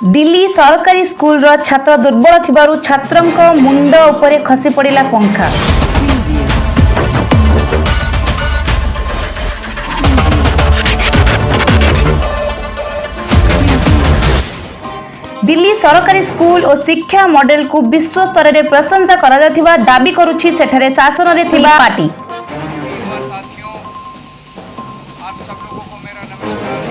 दिल्ली सरकारी स्कूल रो छात्र दुर्बल थिबारु छात्रंक मुंड उपरे खसी पड़िला पंखा। दिल्ली सरकारी स्कूल और शिक्षा मॉडल को विश्व स्तर में प्रशंसा करा जाथिबा दाबी करुछि सेठारे शासन रे थिबा पार्टी। साथियों, आप सब लोगों को मेरा नमस्कार।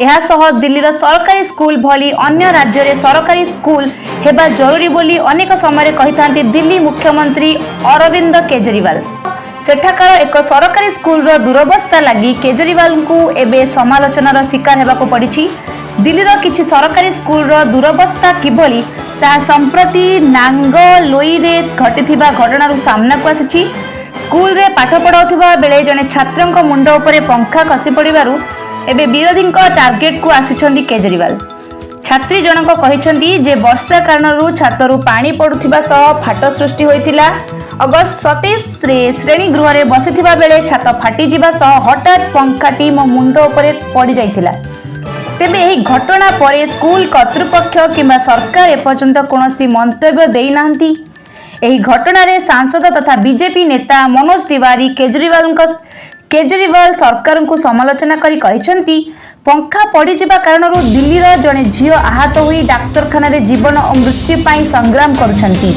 यह सह दिल्ली सरकारी स्कूल भली अन्य राज्य रे सरकारी स्कूल हेबा जरूरी बोली अनेक समय कही दिल्ली मुख्यमंत्री अरविंद केजरीवाल। सेठाकार एक सरकारी स्कूल रो दुरवस्था लगी केजरीवाल को एबे समालोचनार शिकार होगा पड़ी। दिल्लीर किछि सरकारी स्कूल रो दुरवस्था किभली ता संप्रति नांगलोई रे घटिथिबा घटनारू सामना को आसिछि। स्कूल रे पाठ पढ़ाउथिबा बेले जने छात्रंक मुंड उपरे पंखा खसी पड़िबारु एबे विरोधी टार्गेट को आसिछंदी केजरीवाल। छात्री जनक कहिछंदी जे वर्षा कारणरू छात्ररू पानी पड़ुथिबा सह फाट सृष्टि होइथिला। अगस्त 27 रे श्रेणी गृह रे बसिथिबा बेले छात फाटी जिबा सह हठात पंखाटी मो मुंड उपरे पड़ी जाइथिला। तेबे एही घटना परे स्कूल कर्तृपक्ष किंबा सरकार एपर्यंत कोनोसी मंतव्य देई नाहंती। एही घटना रे सांसद तथा बीजेपी नेता मनोज तिवारी केजरीवाल सरकार को समालोचना करी कहिसंती पंखा पड़ी जिबा कारणरू दिल्लीर जने झियो आहत होई डाक्तरखाना रे जीवन और मृत्यु पाई संग्राम करुछंती।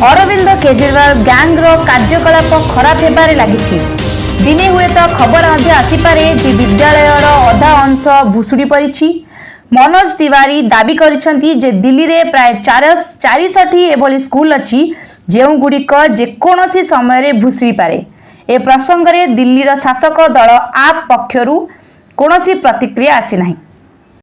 अरविंद केजरीवाल गैंग रो कार्यकलाप खराब हेबारे लागिछि। दिने हुए तो खबर मध्य आसीपारे जे विद्यालयर अधा अंश भुसुड़ी पड़िछि। मनोज तिवारी दाबी करिसंती जे दिल्ली रे प्राय 460 एभली स्कूल अछि जेउ गुडिक जेकोनोसी समय रे भुसुड़ी पारे। ए प्रसंग रे दिल्लीर शासक दल आप पक्षरु कोनोसी प्रतिक्रिया आसी नाही।